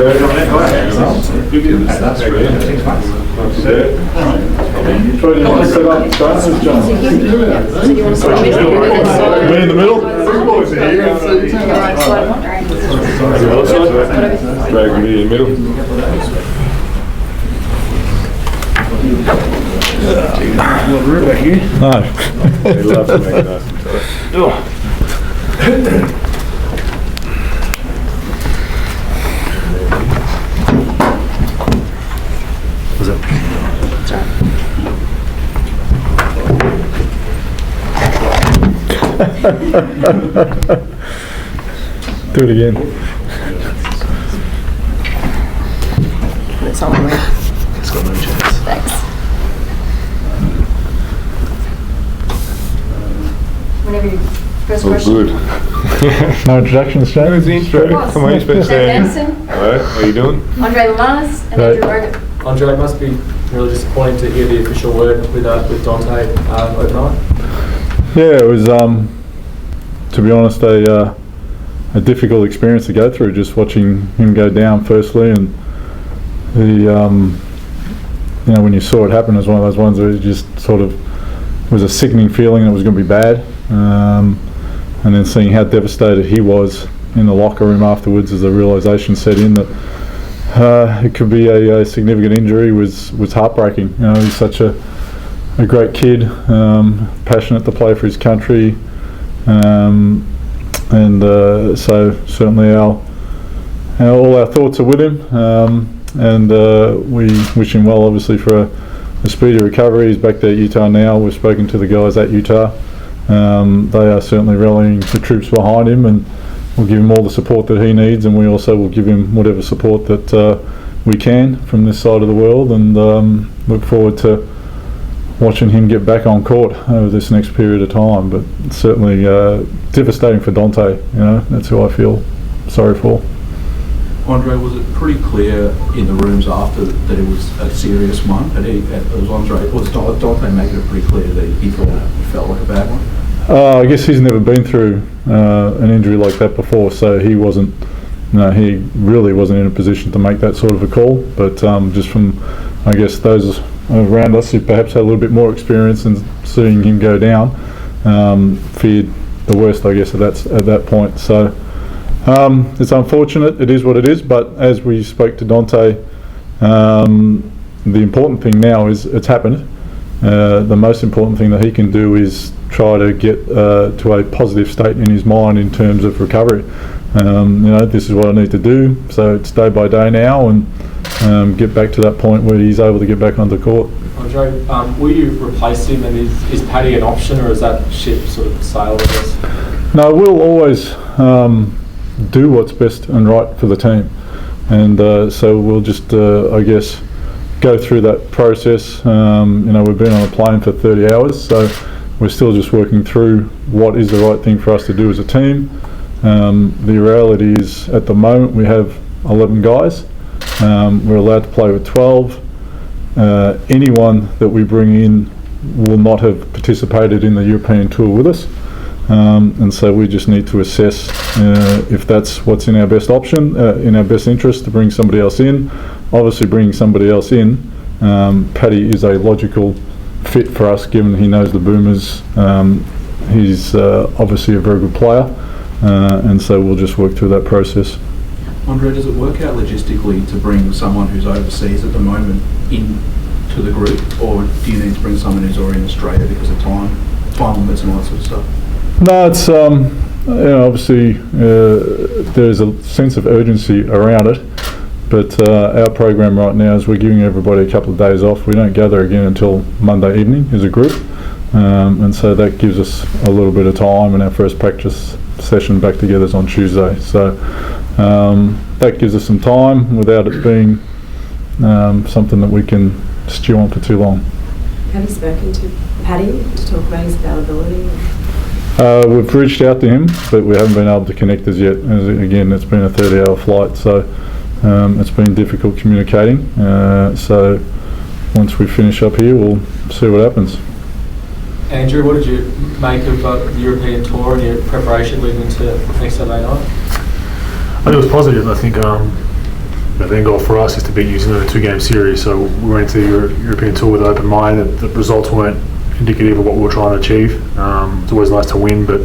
Me in the middle? Drag me in the middle. What room back here? No. They love to make it nice and tight. Was it? Do it again. It's on my way. It's got no chance. Thanks. Whenever you first question. Good. No introductions, James? Come on, you spent saying. Alright, how are you doing? Andre Lamanis and Right. Andrew Rogan. Andre, it must be really disappointing to hear the official word with Dante overnight. Yeah, it was, to be honest, a difficult experience to go through, just watching him go down firstly, and the, you know, when you saw it happen, it was one of those ones where it just sort of was a sickening feeling that it was going to be bad, and then seeing how devastated he was in the locker room afterwards as the realisation set in that it could be a significant injury was heartbreaking. You know, he's such a great kid, passionate to play for his country, and so certainly all our thoughts are with him, and we wish him well, obviously, for a speedy recovery. He's back there at Utah now. We've spoken to the guys at Utah. They are certainly rallying the troops behind him, and we'll give him all the support that he needs, and we also will give him whatever support that we can from this side of the world, and look forward to watching him get back on court over this next period of time. But certainly devastating for Dante. You know, that's who I feel sorry for. Andre, was it pretty clear in the rooms after that it was a serious one? Was Dante making it pretty clear that he thought it felt like a bad one? I guess he's never been through an injury like that before, so he wasn't. No, he really wasn't in a position to make that sort of a call. But just from, I guess, those around us who perhaps had a little bit more experience in seeing him go down, feared the worst, I guess, at that point. So it's unfortunate. It is what it is. But as we spoke to Dante, the important thing now is it's happened. The most important thing that he can do is try to get to a positive state in his mind in terms of recovery. You know, this is what I need to do. So it's day by day now, and get back to that point where he's able to get back onto court. Andre, will you replace him, and is Paddy an option, or is that ship sort of sailed, I guess? No, we'll always do what's best and right for the team, and so we'll just, I guess, go through that process. You know, we've been on a plane for 30 hours, so we're still just working through what is the right thing for us to do as a team. The reality is, at the moment, we have 11 guys. We're allowed to play with 12. Anyone that we bring in will not have participated in the European tour with us, and so we just need to assess if that's what's in our best option, in our best interest, to bring somebody else in. Obviously, bringing somebody else in, Paddy is a logical fit for us, given he knows the Boomers. He's obviously a very good player, and so we'll just work through that process. Andre, does it work out logistically to bring someone who's overseas at the moment into the group, or do you need to bring someone who's already in Australia because of time limits and all that sort of stuff? No, it's you know, obviously there's a sense of urgency around it, but our program right now is we're giving everybody a couple of days off. We don't gather again until Monday evening as a group, and so that gives us a little bit of time, and our first practice session back together is on Tuesday. So that gives us some time without it being something that we can stew on for too long. Have you spoken to Paddy to talk about his availability? We've reached out to him, but we haven't been able to connect as yet. Again, it's been a 30-hour flight, so it's been difficult communicating. So once we finish up here, we'll see what happens. Andrew, what did you make of the European tour and your preparation leading into next Saturday night? I think it was positive. I think the end goal for us is to beat New Zealand in a 2-game series. So we went into the European tour with an open mind. The results weren't indicative of what we were trying to achieve. It's always nice to win, but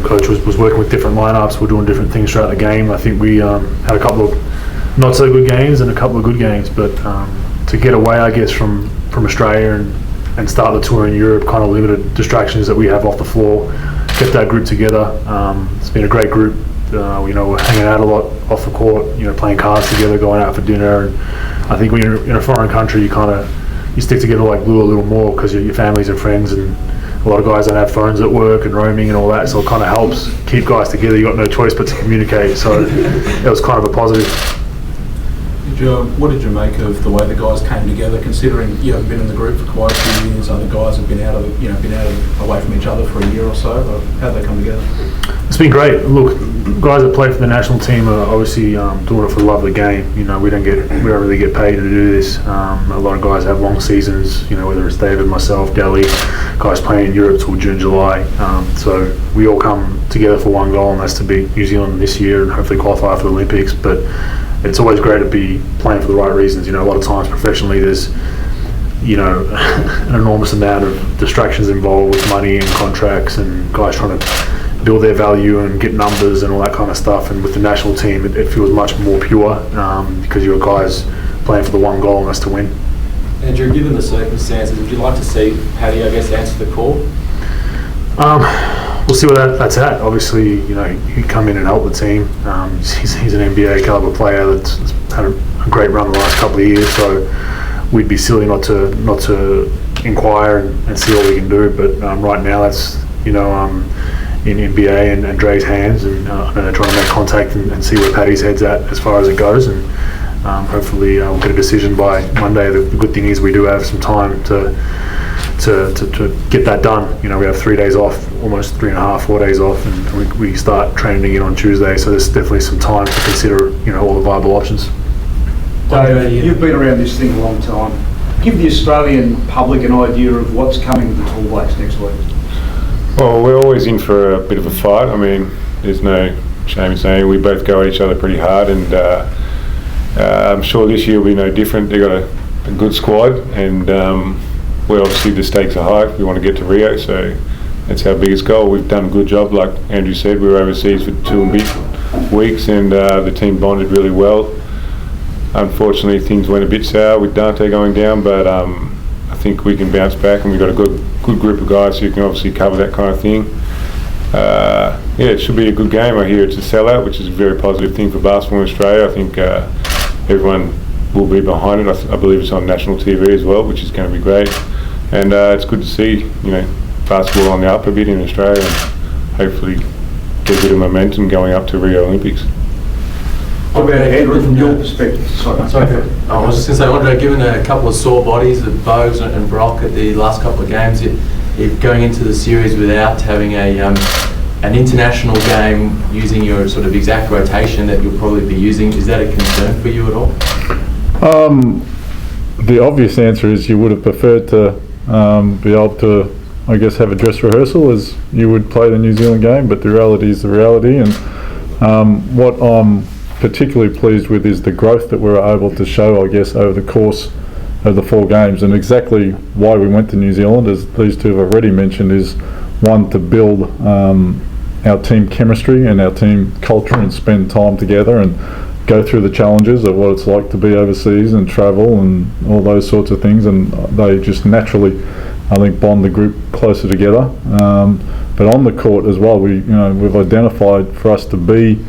coach was working with different lineups. We're doing different things throughout the game. I think we had a couple of not so good games and a couple of good games, but to get away, I guess, from Australia and start the tour in Europe, kind of limited distractions that we have off the floor, get that group together. It's been a great group. We're hanging out a lot off the court, playing cards together, going out for dinner. And I think when you're in a foreign country, you stick together like glue a little more because your families and friends, and a lot of guys don't have phones at work and roaming and all that, so it kind of helps keep guys together. You got no choice but to communicate, so it was kind of a positive. What did you make of the way the guys came together, considering you haven't been in the group for quite a few years? Other guys have been away from each other for a year or so. How did they come together? It's been great. Look, guys that play for the national team are obviously doing it for the love of the game. We don't really get paid to do this. A lot of guys have long seasons. Whether it's David, myself, Delhi, guys playing in Europe till June, July. So we all come together for one goal, and that's to beat New Zealand this year and hopefully qualify for the Olympics. But it's always great to be playing for the right reasons. A lot of times professionally there's an enormous amount of distractions involved with money and contracts and guys trying to build their value and get numbers and all that kind of stuff. And with the national team, it feels much more pure because you're guys playing for the one goal, and that's to win. Andrew, given the circumstances, would you like to see Paddy, I guess, answer the call? We'll see where that's at. Obviously, he'd come in and help the team. He's an NBA caliber player that's had a great run the last couple of years, so we'd be silly not to inquire and see what we can do. But right now, that's in NBA and Dre's hands, and they're trying to make contact and see where Paddy's head's at as far as it goes. And hopefully, we'll get a decision by Monday. The good thing is we do have some time to get that done. We have 3 days off, almost 3.5, 4 days off, and we start training again on Tuesday, so there's definitely some time to consider all the viable options. Dave, you've been around this thing a long time. Give the Australian public an idea of what's coming with the All Blacks next week. Well, we're always in for a bit of a fight. I mean, there's no shame in saying we both go at each other pretty hard, and I'm sure this year will be no different. They've got a good squad, and well, obviously the stakes are high. We want to get to Rio, so that's our biggest goal. We've done a good job, like Andrew said. We were overseas for 2 and a bit weeks, and the team bonded really well. Unfortunately, things went a bit sour with Dante going down, but I think we can bounce back, and we've got a good group of guys who can obviously cover that kind of thing. It should be a good game. I hear it's a sellout, which is a very positive thing for basketball in Australia. I think everyone will be behind it. I believe it's on national TV as well, which is going to be great. And it's good to see, basketball on the up a bit in Australia, and hopefully get a bit of momentum going up to Rio Olympics. What about Andrew, from your perspective? Sorry. I was just going to say, Andre, given a couple of sore bodies of Bogues and Brock at the last couple of games, if going into the series without having an international game using your sort of exact rotation that you'll probably be using, is that a concern for you at all? The obvious answer is you would have preferred to be able to, I guess, have a dress rehearsal as you would play the New Zealand game, but the reality is the reality. And what I'm particularly pleased with is the growth that we're able to show, I guess, over the course of the 4 games. And exactly why we went to New Zealand, as these two have already mentioned, is one, to build our team chemistry and our team culture and spend time together and go through the challenges of what it's like to be overseas and travel and all those sorts of things, and they just naturally, I think, bond the group closer together. But on the court as well, we've identified for us to be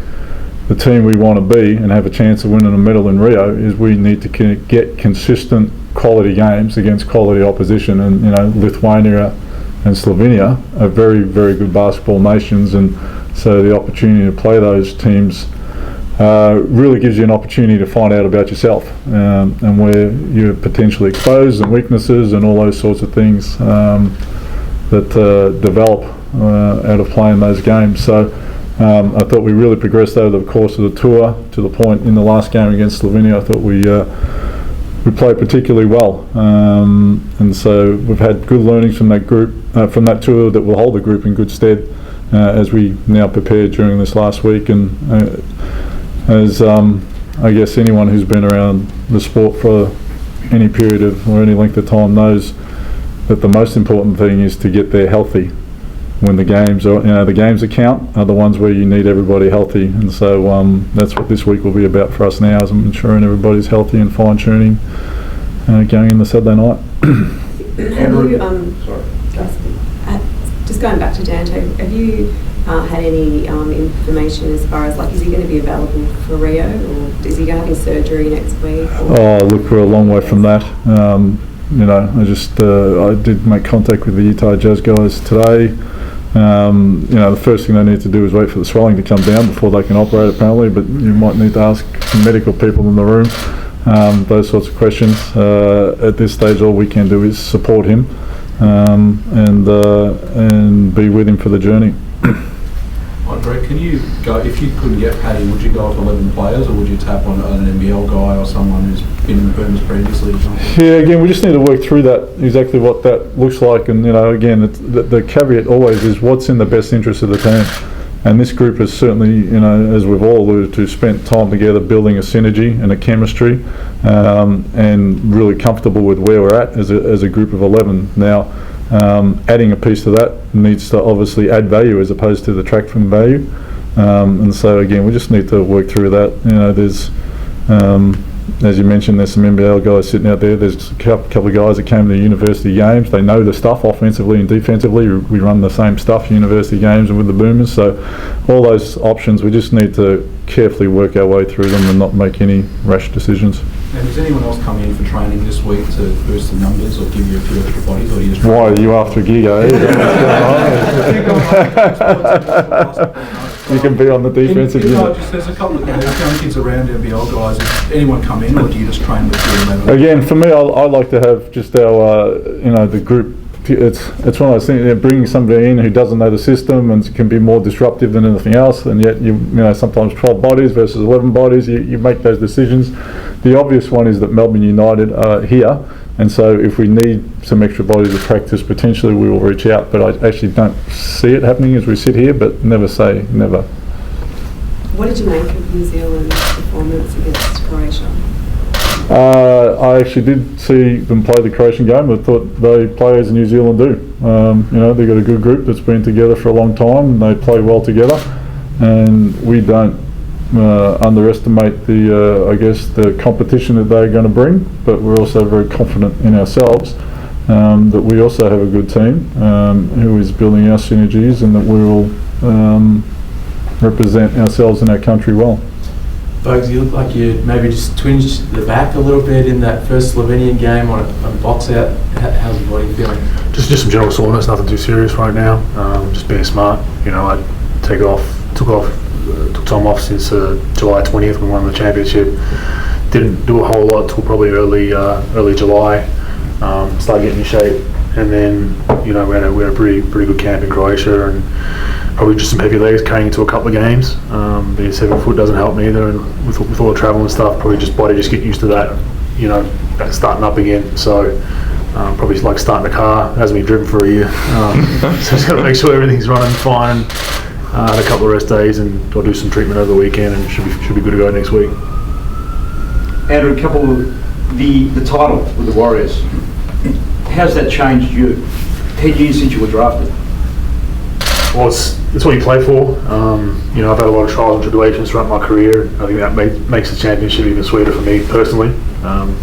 the team we want to be and have a chance of winning a medal in Rio is we need to get consistent quality games against quality opposition. And Lithuania and Slovenia are very, very good basketball nations, and so the opportunity to play those teams really gives you an opportunity to find out about yourself and where you're potentially exposed and weaknesses and all those sorts of things that develop out of playing those games. So I thought we really progressed over the course of the tour to the point in the last game against Slovenia. I thought we played particularly well, and so we've had good learnings from that group, from that tour, that will hold the group in good stead as we now prepare during this last week. And as I guess anyone who's been around the sport for any period of or any length of time knows that the most important thing is to get there healthy. When the games are, the games that count are the ones where you need everybody healthy, and so that's what this week will be about for us now, is ensuring everybody's healthy and fine-tuning going in the Saturday night. Just going back to Dante, have you had any information as far as, like, is he going to be available for Rio, or is he having surgery next week? Oh, look, we're a long way from that. I did make contact with the Utah Jazz guys today. The first thing they need to do is wait for the swelling to come down before they can operate, apparently, but you might need to ask some medical people in the room those sorts of questions. At this stage, all we can do is support him and be with him for the journey. Andre, can you go, if you couldn't get Paddy, would you go with 11 players, or would you tap on an NBL guy or someone who's been in the Boomers previously? Yeah, again, we just need to work through that, exactly what that looks like, and again, the caveat always is what's in the best interest of the team. And this group has certainly, as we've all alluded to, spent time together building a synergy and a chemistry, and really comfortable with where we're at as a group of 11 now. Adding a piece to that needs to obviously add value as opposed to detract from value, and so again we just need to work through that. There's as you mentioned, there's some NBL guys sitting out there. There's a couple of guys that came to the university games. They know the stuff offensively and defensively. We run the same stuff university games and with the Boomers, so all those options, we just need to carefully work our way through them and not make any rash decisions. And does anyone else come in for training this week to boost the numbers or give you a few extra bodies, or do you just... Why are you after a gig, eh? You can be on the defensive unit. There's a couple of young kids around NBL guys. Does anyone come in, or do you just train with your 11? Again, for me, I like to have just our, the group. It's one of those things, bringing somebody in who doesn't know the system and can be more disruptive than anything else, and yet sometimes 12 bodies versus 11 bodies, you make those decisions. The obvious one is that Melbourne United are here, and so if we need some extra bodies to practice, potentially we will reach out, but I actually don't see it happening as we sit here, but never say never. What did you make of New Zealand's performance against Croatia? I actually did see them play the Croatian game. I thought they play as New Zealand do. They've got a good group that's been together for a long time, and they play well together, and we don't underestimate the competition that they're going to bring, but we're also very confident in ourselves that we also have a good team who is building our synergies, and that we will represent ourselves and our country well. Bugs, you look like you maybe just twinged the back a little bit in that first Slovenian game on a box out. How's your body feeling? Just some general soreness, nothing too serious right now. Just being smart. I took time off since July 20th when we won the championship. Didn't do a whole lot till probably early July. Started getting in shape, and then we had a pretty good camp in Croatia, and probably just some heavy legs carrying into a couple of games. Being 7 foot doesn't help me either, and with all the travel and stuff, probably just get used to that, starting up again. So probably like starting a car. It hasn't been driven for a year, so just got to make sure everything's running fine. Had a couple of rest days, and I'll do some treatment over the weekend, and should be good to go next week. Andrew, a couple of the title with the Warriors. How's that changed you? 10 years since you were drafted. Well, it's what you play for. I've had a lot of trials and tribulations throughout my career. I think that makes the championship even sweeter for me personally. And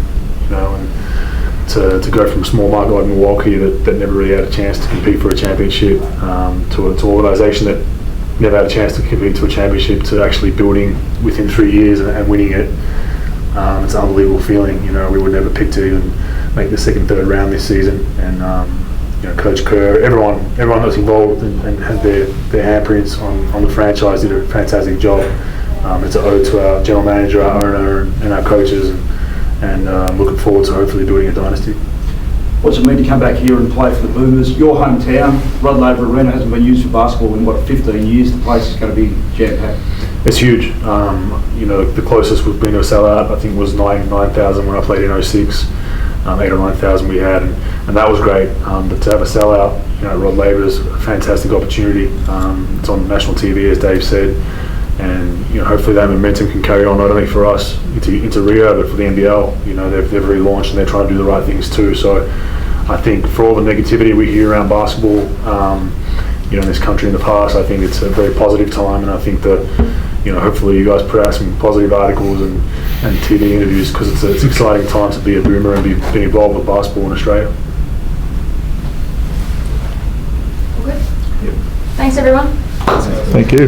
to go from a small market like Milwaukee that never really had a chance to compete for a championship to an organisation that never had a chance to compete to a championship, to actually building within 3 years and winning it. It's an unbelievable feeling. We were never picked to even make the second, third round this season, and Coach Kerr, everyone that was involved and had their handprints on the franchise did a fantastic job. It's an ode to our general manager, our owner, and our coaches, and looking forward to hopefully building a dynasty. What's it mean to come back here and play for the Boomers? Your hometown, Rod Laver Arena, hasn't been used for basketball in 15 years. The place is going to be jam-packed. It's huge. The closest we've been to a sellout, I think, was 9,000 when I played in 06. 8 or 9,000 we had, and that was great. But to have a sellout, Rod Laver is a fantastic opportunity. It's on national TV, as Dave said. And hopefully that momentum can carry on not only for us into Rio, but for the NBL. They've relaunched and they're trying to do the right things too. So I think for all the negativity we hear around basketball, in this country in the past, I think it's a very positive time, and I think that hopefully you guys put out some positive articles and TV interviews, because it's an exciting time to be a Boomer and be involved with basketball in Australia. All good? Thanks, everyone. Thank you.